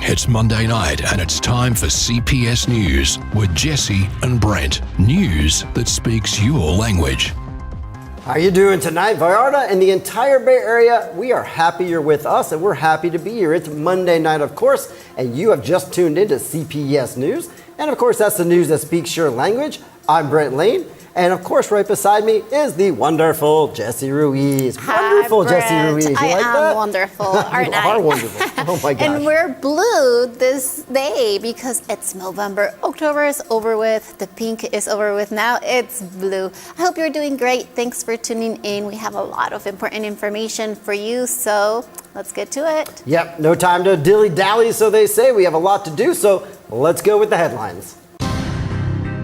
It's Monday night and it's time for CPS News with Jessy and Brent. News that speaks your language. How are you doing tonight, Vallarta and the entire Bay Area? We are happy you're with us and we're happy to be here. It's Monday night, of course, and you have just tuned into CPS News. And of course, that's the news that speaks your language. I'm Brent Lane. And of course, right beside me is the wonderful Jessy Ruiz. Hi, wonderful Brent. Jessy Ruiz. You I like am that? wonderful, aren't you I? are wonderful. Oh my gosh. And we're blue this day because it's November. October is over with. The pink is over with. Now it's blue. I hope you're doing great. Thanks for tuning in. We have a lot of important information for you, so let's get to it. Yep, no time to dilly-dally, so they say. We have a lot to do, so let's go with the headlines.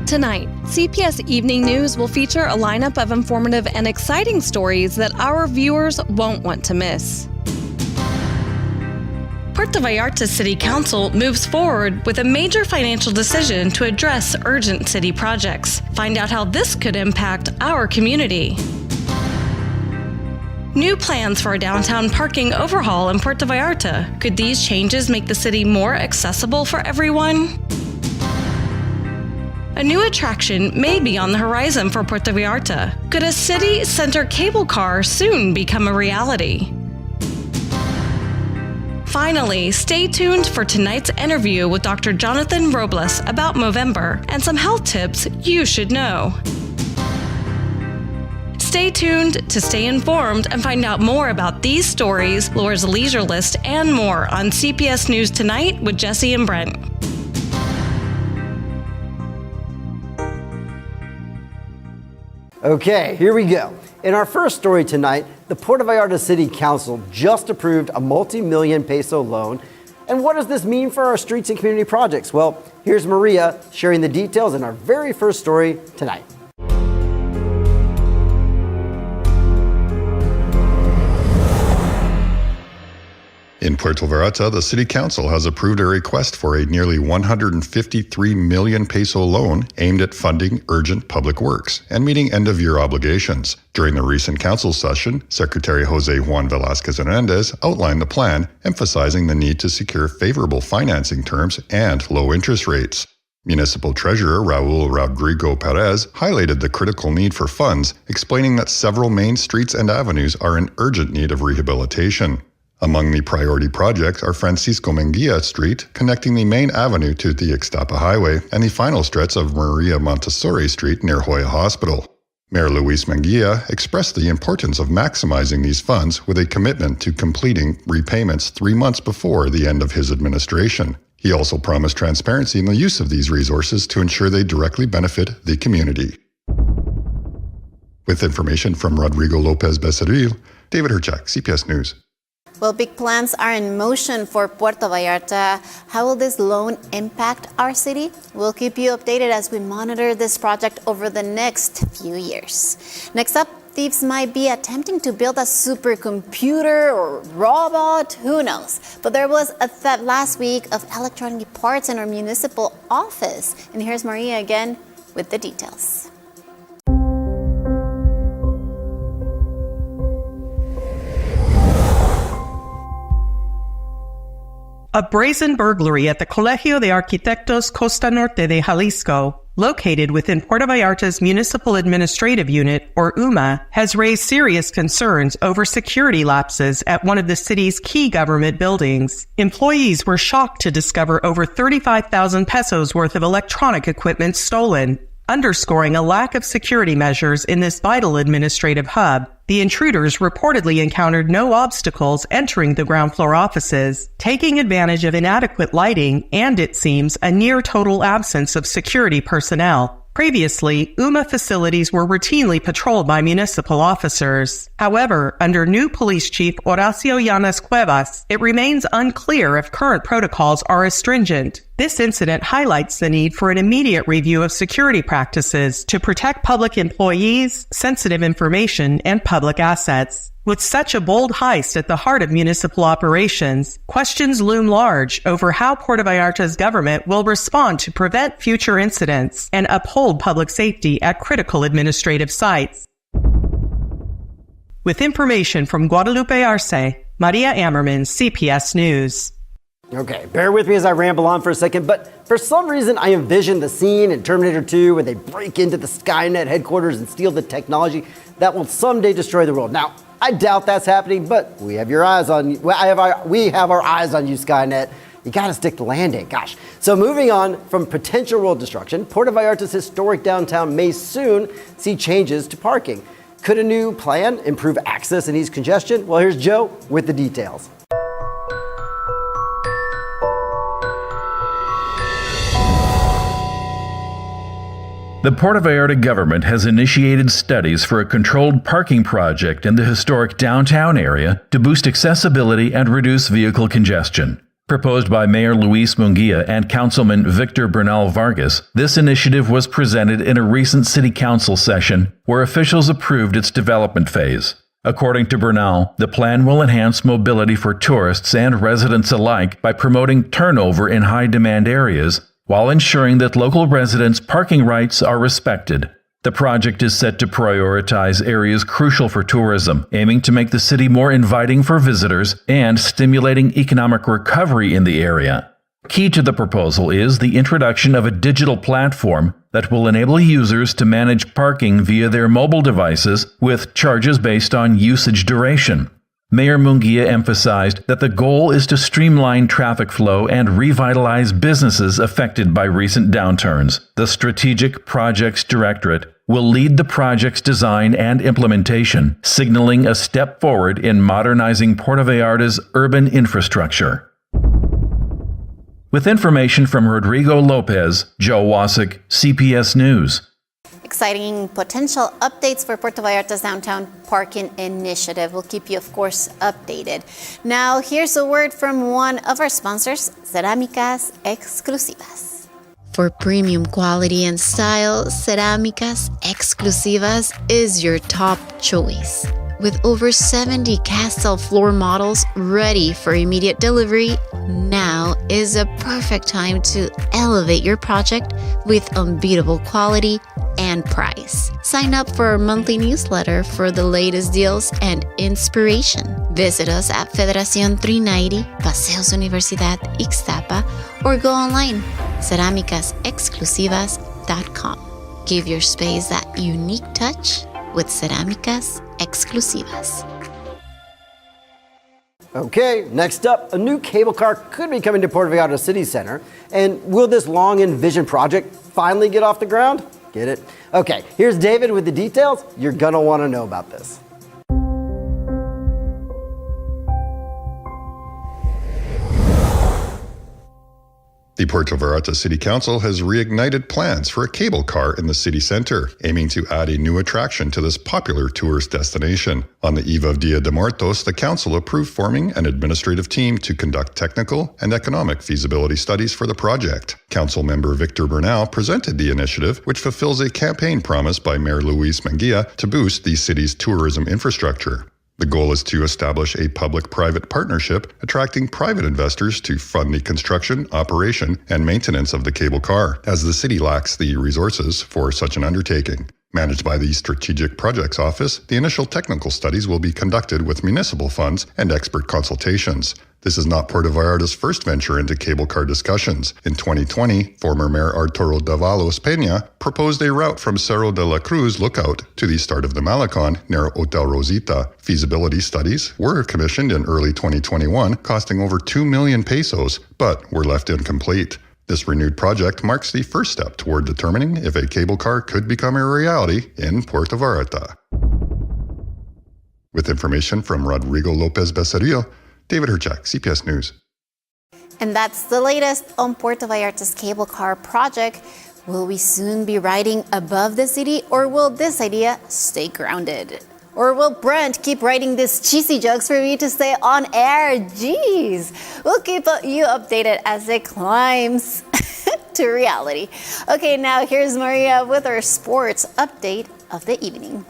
Tonight, CPS Evening News will feature a lineup of informative and exciting stories that our viewers won't want to miss. Puerto Vallarta City Council moves forward with a major financial decision to address urgent city projects. Find out how this could impact our community. New plans for a downtown parking overhaul in Puerto Vallarta. Could these changes make the city more accessible for everyone? A new attraction may be on the horizon for Puerto Vallarta. Could a city center cable car soon become a reality? Finally, stay tuned for tonight's interview with Dr. Jonathan Robles about Noviembre and some health tips you should know. Stay tuned to stay informed and find out more about these stories, Laura's leisure list, and more on CPS News Tonight with Jessy and Brent. Okay, here we go. In our first story tonight, the Puerto Vallarta City Council just approved a multi-million peso loan. And what does this mean for our streets and community projects? Well, here's Maria sharing the details in our very first story tonight. In Puerto Vallarta, the City Council has approved a request for a nearly 153 million peso loan aimed at funding urgent public works and meeting end-of-year obligations. During the recent council session, Secretary Jose Juan Velázquez Hernandez outlined the plan, emphasizing the need to secure favorable financing terms and low interest rates. Municipal Treasurer Raul Rodrigo Perez highlighted the critical need for funds, explaining that several main streets and avenues are in urgent need of rehabilitation. Among the priority projects are Francisco Menguia Street, connecting the main avenue to the Ixtapa Highway, and the final stretch of Maria Montessori Street near Hoya Hospital. Mayor Luis Menguia expressed the importance of maximizing these funds with a commitment to completing repayments 3 months before the end of his administration. He also promised transparency in the use of these resources to ensure they directly benefit the community. With information from Rodrigo Lopez Becerril, David Herchak, CPS News. Well, big plans are in motion for Puerto Vallarta. How will this loan impact our city? We'll keep you updated as we monitor this project over the next few years. Next up, thieves might be attempting to build a supercomputer or robot, who knows? But there was a theft last week of electronic parts in our municipal office. And here's Maria again with the details. A brazen burglary at the Colegio de Arquitectos Costa Norte de Jalisco, located within Puerto Vallarta's Municipal Administrative Unit, or UMA, has raised serious concerns over security lapses at one of the city's key government buildings. Employees were shocked to discover over 35,000 pesos worth of electronic equipment stolen. Underscoring a lack of security measures in this vital administrative hub, the intruders reportedly encountered no obstacles entering the ground floor offices, taking advantage of inadequate lighting and, it seems, a near-total absence of security personnel. Previously, UMA facilities were routinely patrolled by municipal officers. However, under new Police Chief Horacio Llanes Cuevas, it remains unclear if current protocols are as stringent. This incident highlights the need for an immediate review of security practices to protect public employees, sensitive information, and public assets. With such a bold heist at the heart of municipal operations, questions loom large over how Puerto Vallarta's government will respond to prevent future incidents and uphold public safety at critical administrative sites. With information from Guadalupe Arce, Maria Ammerman, CPS News. Okay, bear with me as I ramble on for a second, but for some reason I envision the scene in Terminator 2 when they break into the Skynet headquarters and steal the technology that will someday destroy the world. Now, I doubt that's happening, but we have our eyes on you, Skynet. You gotta stick to landing, gosh. So moving on from potential world destruction, Puerto Vallarta's historic downtown may soon see changes to parking. Could a new plan improve access and ease congestion? Well, here's Joe with the details. The Puerto Vallarta government has initiated studies for a controlled parking project in the historic downtown area to boost accessibility and reduce vehicle congestion. Proposed by Mayor Luis Munguia and Councilman Victor Bernal Vargas, this initiative was presented in a recent city council session where officials approved its development phase. According to Bernal, the plan will enhance mobility for tourists and residents alike by promoting turnover in high-demand areas while ensuring that local residents' parking rights are respected. The project is set to prioritize areas crucial for tourism, aiming to make the city more inviting for visitors and stimulating economic recovery in the area. Key to the proposal is the introduction of a digital platform that will enable users to manage parking via their mobile devices with charges based on usage duration. Mayor Munguia emphasized that the goal is to streamline traffic flow and revitalize businesses affected by recent downturns. The Strategic Projects Directorate will lead the project's design and implementation, signaling a step forward in modernizing Puerto Vallarta's urban infrastructure. With information from Rodrigo Lopez, Joe Wasik, CPS News. Exciting potential updates for Puerto Vallarta's downtown parking initiative. We'll keep you, of course, updated. Now, here's a word from one of our sponsors, Cerámicas Exclusivas. For premium quality and style, Cerámicas Exclusivas is your top choice. With over 70 cast-style floor models ready for immediate delivery, now is a perfect time to elevate your project with unbeatable quality and price. Sign up for our monthly newsletter for the latest deals and inspiration. Visit us at Federación 390, Paseos Universidad Ixtapa, or go online, ceramicasexclusivas.com. Give your space that unique touch with Cerámicas Exclusivas. Okay, next up, a new cable car could be coming to Puerto Vallarta City Center. And will this long envisioned project finally get off the ground? Get it? Okay, here's David with the details. You're gonna wanna know about this. The Puerto Vallarta City Council has reignited plans for a cable car in the city center, aiming to add a new attraction to this popular tourist destination. On the eve of Dia de Muertos, the council approved forming an administrative team to conduct technical and economic feasibility studies for the project. Council member Victor Bernal presented the initiative, which fulfills a campaign promise by Mayor Luis Munguia to boost the city's tourism infrastructure. The goal is to establish a public-private partnership, attracting private investors to fund the construction, operation, and maintenance of the cable car, as the city lacks the resources for such an undertaking. Managed by the Strategic Projects Office, the initial technical studies will be conducted with municipal funds and expert consultations. This is not Puerto Vallarta's first venture into cable car discussions. In 2020, former Mayor Arturo Davalos Peña proposed a route from Cerro de la Cruz Lookout to the start of the Malecon near Hotel Rosita. Feasibility studies were commissioned in early 2021, costing over 2 million pesos, but were left incomplete. This renewed project marks the first step toward determining if a cable car could become a reality in Puerto Vallarta. With information from Rodrigo Lopez Becerril, David Herchak, CPS News. And that's the latest on Puerto Vallarta's cable car project. Will we soon be riding above the city, or will this idea stay grounded? Or will Brent keep writing these cheesy jokes for me to stay on air? Jeez. We'll keep you updated as it climbs to reality. Okay, now here's Maria with our sports update of the evening.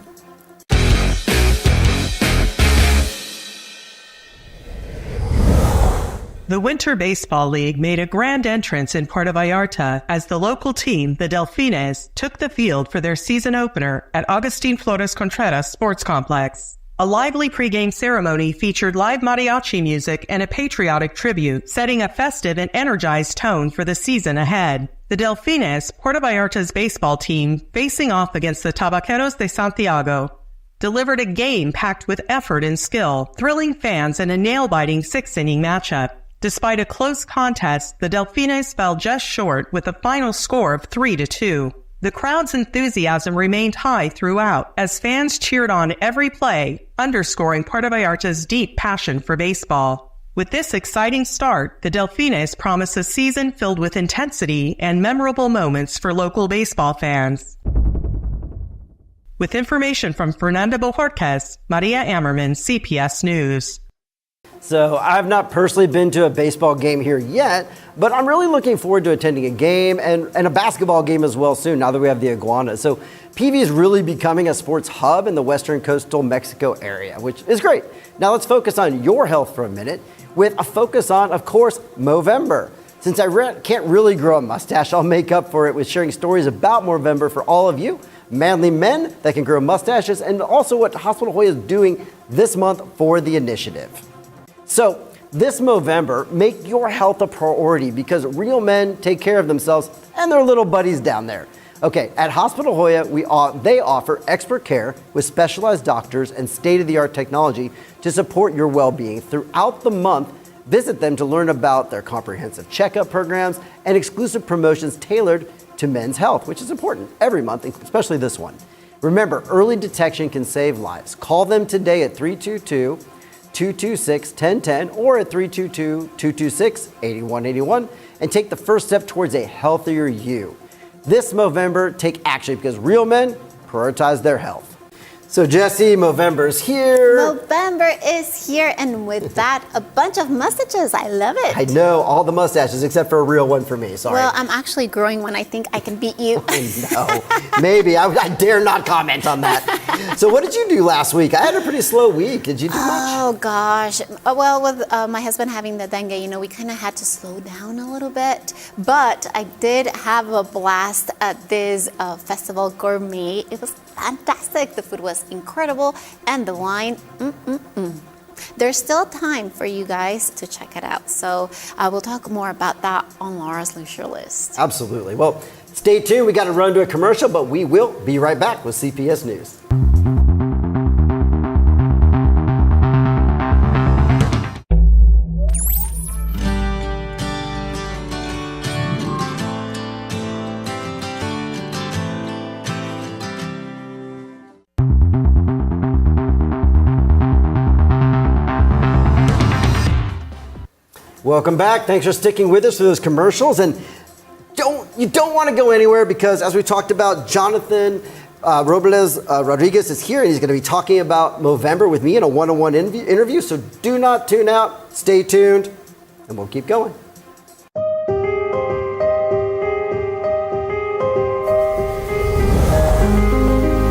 The Winter Baseball League made a grand entrance in Puerto Vallarta as the local team, the Delfines, took the field for their season opener at Agustin Flores Contreras Sports Complex. A lively pregame ceremony featured live mariachi music and a patriotic tribute, setting a festive and energized tone for the season ahead. The Delfines, Puerto Vallarta's baseball team, facing off against the Tabaqueros de Santiago, delivered a game packed with effort and skill, thrilling fans in a nail-biting 6-inning matchup. Despite a close contest, the Delfines fell just short with a final score of 3-2. The crowd's enthusiasm remained high throughout as fans cheered on every play, underscoring Puerto Vallarta's deep passion for baseball. With this exciting start, the Delfines promise a season filled with intensity and memorable moments for local baseball fans. With information from Fernanda Bojorquez, Maria Ammerman, CPS News. So I've not personally been to a baseball game here yet, but I'm really looking forward to attending a game and a basketball game as well soon now that we have the Iguanas. So PV is really becoming a sports hub in the western coastal Mexico area, which is great. Now let's focus on your health for a minute with a focus on, of course, Movember. Since I can't really grow a mustache, I'll make up for it with sharing stories about Movember for all of you, manly men that can grow mustaches, and also what Hospital Hoya is doing this month for the initiative. So this Movember, make your health a priority because real men take care of themselves and their little buddies down there. Okay, at Hospital Hoya, they offer expert care with specialized doctors and state-of-the-art technology to support your well-being. Throughout the month, visit them to learn about their comprehensive checkup programs and exclusive promotions tailored to men's health, which is important every month, especially this one. Remember, early detection can save lives. Call them today at 322-226-1010 or at 322-226-8181 and take the first step towards a healthier you. This Movember, take action because real men prioritize their health. So Jessy, Movember is here. Movember is here, and with that, a bunch of mustaches. I love it. I know, all the mustaches except for a real one for me, sorry. Well, I'm actually growing one. I think I can beat you. No, maybe. I dare not comment on that. So what did you do last week? I had a pretty slow week. Did you do much? Oh, gosh. Well, with my husband having the dengue, we kind of had to slow down a little bit. But I did have a blast at this festival gourmet. It was fantastic. The food was incredible, and the wine, There's still time for you guys to check it out. So we'll talk more about that on Laura's Leisure List. Absolutely. Well, stay tuned. We got to run to a commercial, but we will be right back with CPS News. Welcome back. Thanks for sticking with us for those commercials. And you don't want to go anywhere because, as we talked about, Jonathan Robles Rodriguez is here, and he's going to be talking about Movember with me in a one-on-one interview. So do not tune out. Stay tuned, and we'll keep going.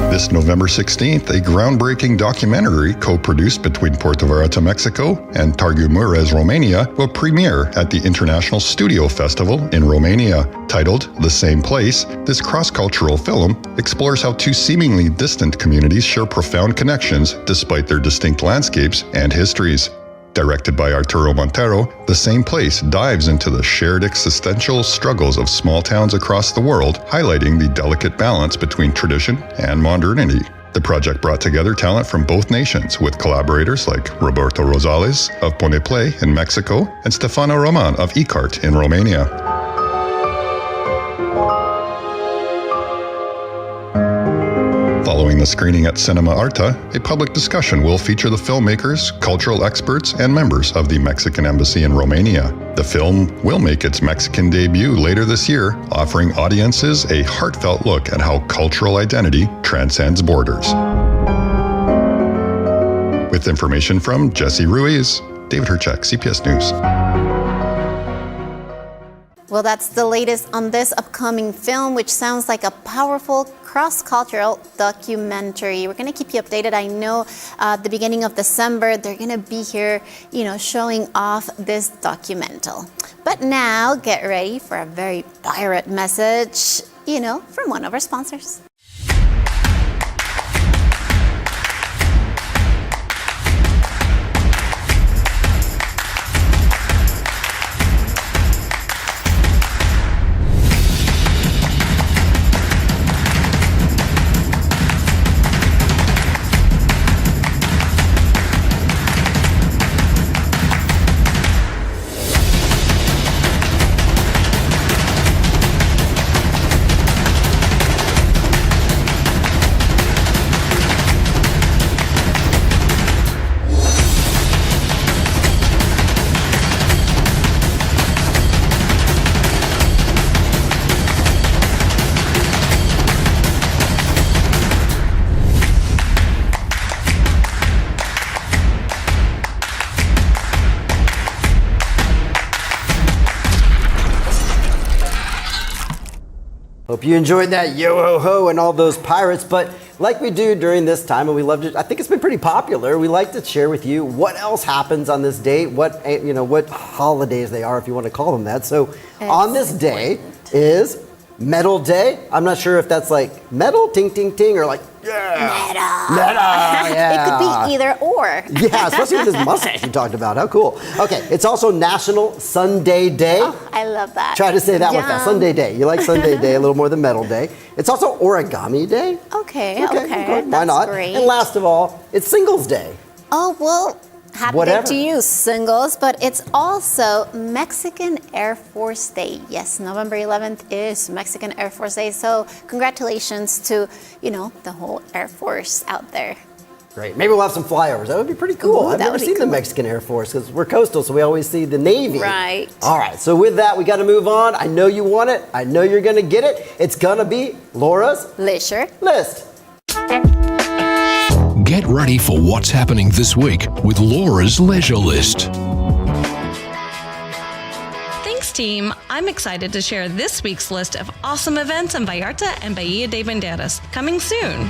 This November 16th, a groundbreaking documentary co-produced between Puerto Vallarta, Mexico and Târgu Mureș, Romania, will premiere at the International Studio Festival in Romania. Titled The Same Place, this cross-cultural film explores how two seemingly distant communities share profound connections despite their distinct landscapes and histories. Directed by Arturo Montero, The Same Place dives into the shared existential struggles of small towns across the world, highlighting the delicate balance between tradition and modernity. The project brought together talent from both nations, with collaborators like Roberto Rosales of Pone Play in Mexico and Stefano Roman of Icart in Romania. Following the screening at Cinema Arta, a public discussion will feature the filmmakers, cultural experts, and members of the Mexican Embassy in Romania. The film will make its Mexican debut later this year, offering audiences a heartfelt look at how cultural identity transcends borders. With information from Jessy Ruiz, David Herchak, CPS News. Well, that's the latest on this upcoming film, which sounds like a powerful cross-cultural documentary. We're going to keep you updated. I know at the beginning of December, they're going to be here, showing off this documental. But now, get ready for a very pirate message, from one of our sponsors. Hope you enjoyed that yo-ho-ho and all those pirates. But like we do during this time, and we love to, I think it's been pretty popular, we like to share with you what else happens on this date, what holidays they are, if you want to call them that. So on this day is Metal Day. I'm not sure if that's like metal, ting, ting, ting, or like, yeah. Metal. Yeah. It could be either or. Yeah, especially with this mustache you talked about. How cool. Okay, it's also National Sunday Day. Oh, I love that. Try to say that one fast. Sunday Day. You like Sunday Day a little more than Metal Day. It's also Origami Day. Okay. Why That's not? great. And last of all, it's Singles Day. Oh, well, happy day to you, singles, but it's also Mexican Air Force Day. Yes, November 11th is Mexican Air Force Day, so congratulations to, the whole Air Force out there. Great. Maybe we'll have some flyovers. That would be pretty cool. Ooh, I've never seen the Mexican Air Force because we're coastal, so we always see the Navy. Right. All right, so with that, we got to move on. I know you want it. I know you're going to get it. It's going to be Laura's Leisure List. Get ready for what's happening this week with Laura's Leisure List. Thanks, team. I'm excited to share this week's list of awesome events in Vallarta and Bahia de Banderas, coming soon.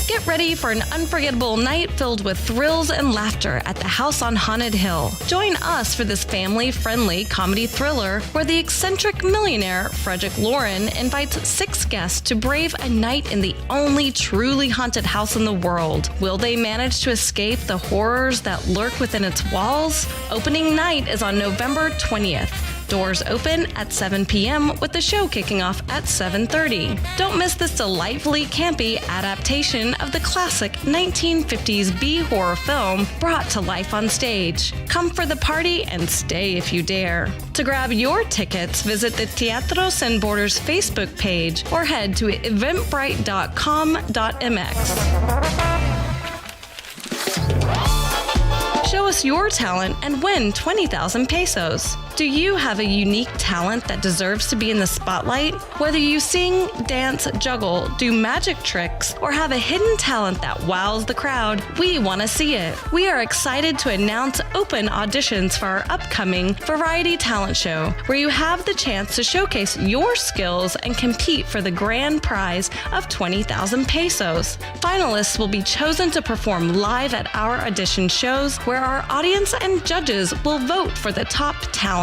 Get ready for an unforgettable night filled with thrills and laughter at the House on Haunted Hill. Join us for this family-friendly comedy thriller where the eccentric millionaire Frederick Lauren invites 6 guests to brave a night in the only truly haunted house in the world. Will they manage to escape the horrors that lurk within its walls? Opening night is on November 20th. Doors open at 7 p.m. with the show kicking off at 7:30. Don't miss this delightfully campy adaptation of the classic 1950s B-horror film brought to life on stage. Come for the party and stay if you dare. To grab your tickets, visit the Teatro Sin Borders Facebook page or head to eventbrite.com.mx. Show us your talent and win 20,000 pesos. Do you have a unique talent that deserves to be in the spotlight? Whether you sing, dance, juggle, do magic tricks, or have a hidden talent that wows the crowd, we want to see it. We are excited to announce open auditions for our upcoming Variety Talent Show, where you have the chance to showcase your skills and compete for the grand prize of 20,000 pesos. Finalists will be chosen to perform live at our audition shows, where our audience and judges will vote for the top talents.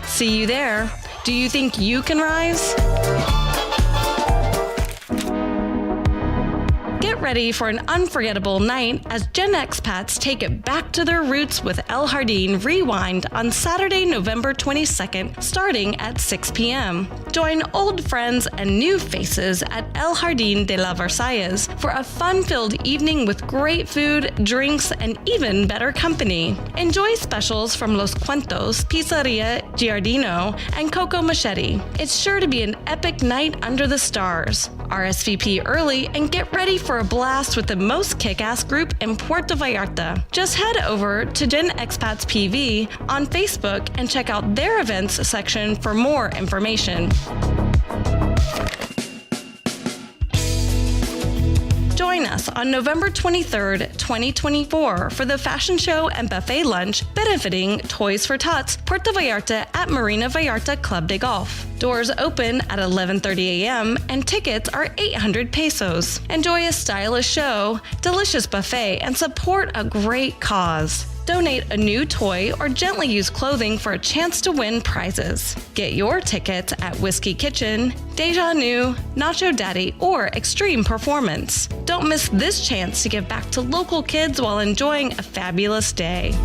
See you there. Do you think you can rise? Get ready for an unforgettable night as Gen Expats take it back to their roots with El Jardín Rewind on Saturday, November 22nd, starting at 6 p.m. Join old friends and new faces at El Jardín de la Versalles for a fun-filled evening with great food, drinks, and even better company. Enjoy specials from Los Cuentos, Pizzeria Giardino, and Coco Machete. It's sure to be an epic night under the stars. RSVP early and get ready for a blast with the most kick-ass group in Puerto Vallarta. Just head over to Gen Expats PV on Facebook and check out their events section for more information. Join us on November 23rd, 2024 for the fashion show and buffet lunch benefiting Toys for Tots Puerto Vallarta at Marina Vallarta Club de Golf. Doors open at 11:30 a.m. and tickets are 800 pesos. Enjoy a stylish show, delicious buffet, and support a great cause. Donate a new toy or gently used clothing for a chance to win prizes. Get your tickets at Whiskey Kitchen, Deja Nu, Nacho Daddy, or Extreme Performance. Don't miss this chance to give back to local kids while enjoying a fabulous day.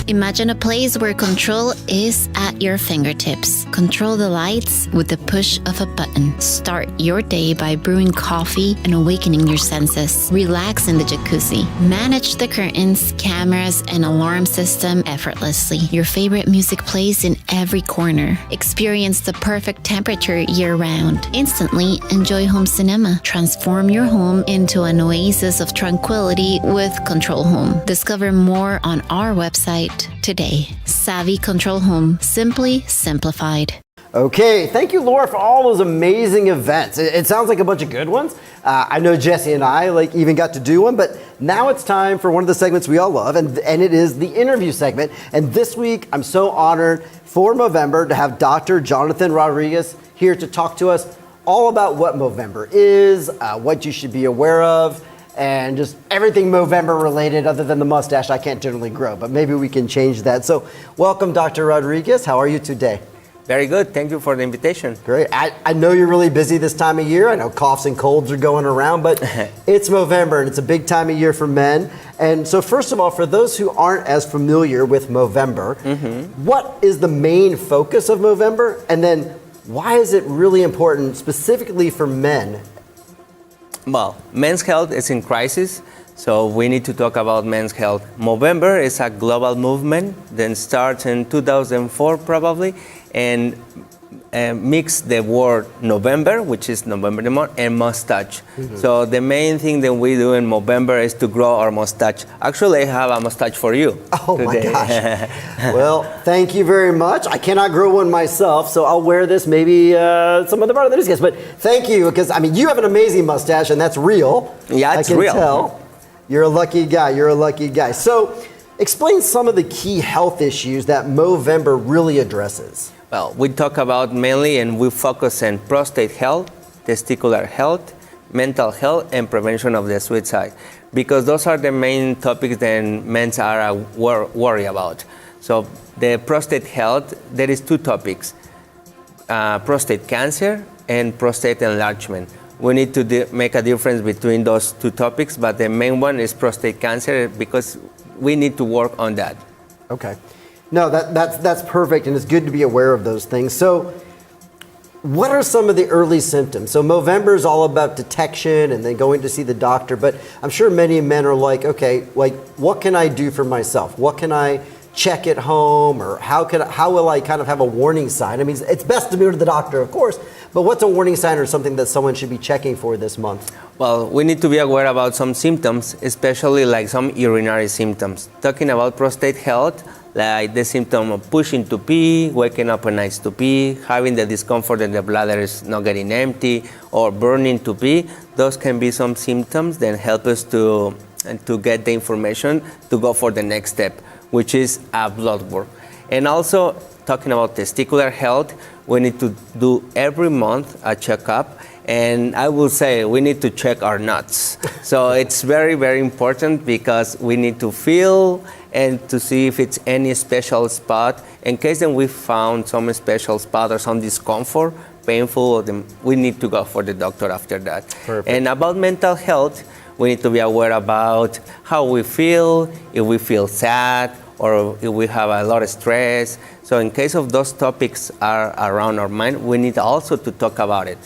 Imagine a place where control is at your fingertips. Control the lights with the push of a button. Start your day by brewing coffee and awakening your senses. Relax in the jacuzzi. Manage the curtains, cameras, and alarm system effortlessly. Your favorite music plays in every corner. Experience the perfect temperature year-round. Instantly enjoy home cinema. Transform your home into an oasis of tranquility with Control Home. Discover more on our website today. Savvy Control Home, simply simplified. Okay, thank you, Laura, for all those amazing events. It sounds like a bunch of good ones. I know Jessy and I even got to do one, but now it's time for one of the segments we all love, and it is the interview segment. And this week, I'm so honored for Movember to have Dr. Jonathan Rodriguez here to talk to us all about what Movember is, what you should be aware of, and just everything Movember related other than the mustache I can't generally grow, but maybe we can change that. So welcome, Dr. Rodriguez. How are you today? Very good. Thank you for the invitation. Great. I know you're really busy this time of year. I know coughs and colds are going around, but it's Movember and it's a big time of year for men. And so first of all, for those who aren't as familiar with Movember, what is the main focus of Movember? And then why is it really important specifically for men? Well, men's health is in crisis, so we need to talk about men's health. Movember is a global movement that starts in 2004 probably, and mix the word November, which is November the month, and mustache. So the main thing that we do in Movember is to grow our mustache. Actually, I have a mustache for you today. My gosh. Well, thank you very much. I cannot grow one myself, so I'll wear this maybe some other part of the newscast. But thank you, because I mean, you have an amazing mustache, and that's real. Yeah, it's real. I real. can tell. You're a lucky guy. You're a lucky guy. So explain some of the key health issues that Movember really addresses. Well, we talk about mainly and we focus on prostate health, testicular health, mental health, and prevention of the suicide, because those are the main topics that men are worried about. So the prostate health, there is two topics, prostate cancer and prostate enlargement. We need to make a difference between those two topics, but the main one is prostate cancer because we need to work on that. Okay. No, that's perfect, and it's good to be aware of those things. So what are some of the early symptoms? So Movember is all about detection and then going to see the doctor, but I'm sure many men are like, okay, like what can I do for myself? What can I check at home, or how will I kind of have a warning sign? I mean, it's best to go to the doctor, of course, but what's a warning sign or something that someone should be checking for this month? Well, we need to be aware about some symptoms, especially like some urinary symptoms. Talking about prostate health, like the symptom of pushing to pee, waking up at nights to pee, having the discomfort that the bladder is not getting empty, or burning to pee. Those can be some symptoms that help us to get the information to go for the next step, which is a blood work. And also, talking about testicular health, we need to do every month a checkup. And I will say we need to check our nuts. So it's very, very important because we need to feel and to see if it's any special spot. In case then we found some special spot or some discomfort, painful, then we need to go for the doctor after that. Perfect. And about mental health, we need to be aware about how we feel, if we feel sad, or if we have a lot of stress. So in case of those topics are around our mind, we need also to talk about it.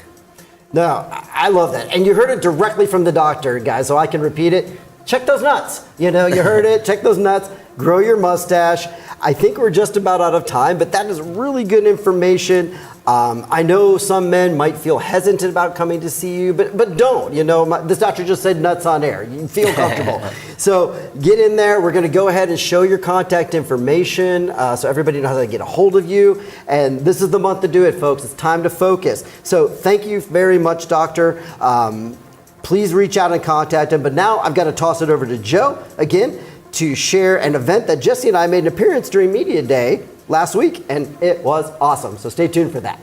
No, I love that. And you heard it directly from the doctor, guys, so I can repeat it. Check those nuts. You know, you heard it. Check those nuts. Grow your mustache. I think we're just about out of time, but that is really good information. I know some men might feel hesitant about coming to see you, but don't. You know, this doctor just said nuts on air. You feel comfortable. So get in there. We're going to go ahead and show your contact information so everybody knows how to get a hold of you. And this is the month to do it, folks. It's time to focus. So thank you very much, doctor. Please reach out and contact him. But now I've got to toss it over to Joe again to share an event that Jessy and I made an appearance during Media Day last week, and it was awesome. So stay tuned for that.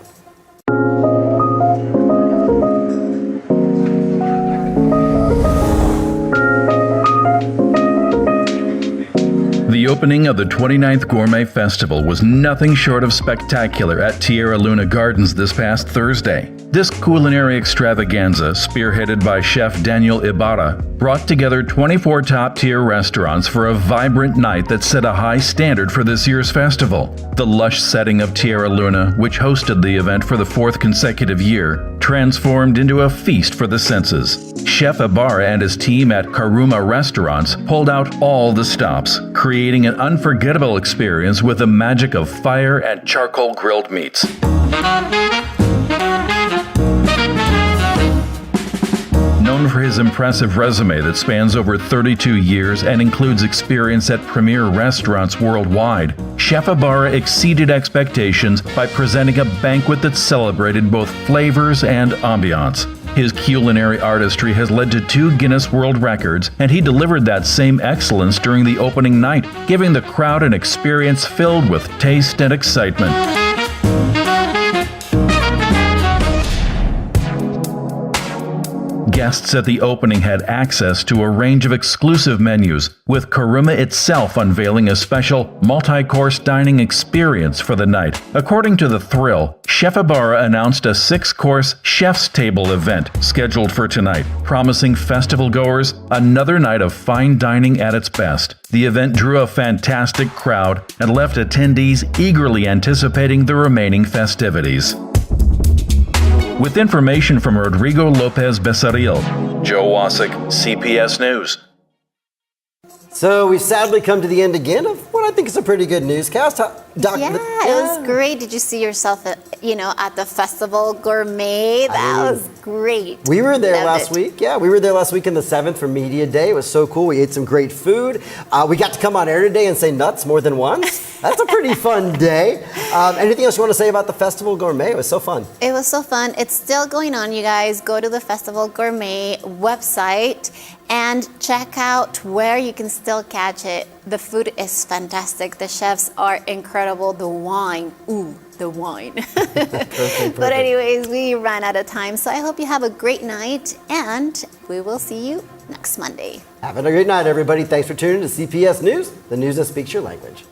The opening of the 29th Gourmet Festival was nothing short of spectacular at Tierra Luna Gardens this past Thursday. This culinary extravaganza, spearheaded by chef Daniel Ibarra, brought together 24 top-tier restaurants for a vibrant night that set a high standard for this year's festival. The lush setting of Tierra Luna, which hosted the event for the fourth consecutive year, transformed into a feast for the senses. Chef Ibarra and his team at Karuma Restaurants pulled out all the stops, creating an unforgettable experience with the magic of fire and charcoal grilled meats. Known for his impressive resume that spans over 32 years and includes experience at premier restaurants worldwide, Chef Ibarra exceeded expectations by presenting a banquet that celebrated both flavors and ambiance. His culinary artistry has led to 2 Guinness World Records, and he delivered that same excellence during the opening night, giving the crowd an experience filled with taste and excitement. Guests at the opening had access to a range of exclusive menus, with Karuma itself unveiling a special multi-course dining experience for the night. According to The Thrill, Chef Ibarra announced a 6-course Chef's Table event scheduled for tonight, promising festival goers another night of fine dining at its best. The event drew a fantastic crowd and left attendees eagerly anticipating the remaining festivities. With information from Rodrigo Lopez Becerril, Joe Wasik, CPS News. So we've sadly come to the end again of what I think is a pretty good newscast. It was great. Did you see yourself at the Festival Gourmet? That was great. We were there last week. Yeah, we were there last week in the 7th for Media Day. It was so cool. We ate some great food. We got to come on air today and say nuts more than once. That's a pretty fun day. Anything else you want to say about the Festival Gourmet? It was so fun. It was so fun. It's still going on, you guys. Go to the Festival Gourmet website and check out where you can still catch it. The food is fantastic. The chefs are incredible. The wine, the wine. Perfect. But anyways, we ran out of time. So I hope you have a great night, and we will see you next Monday. Having a great night, everybody. Thanks for tuning in to CPS News, the news that speaks your language.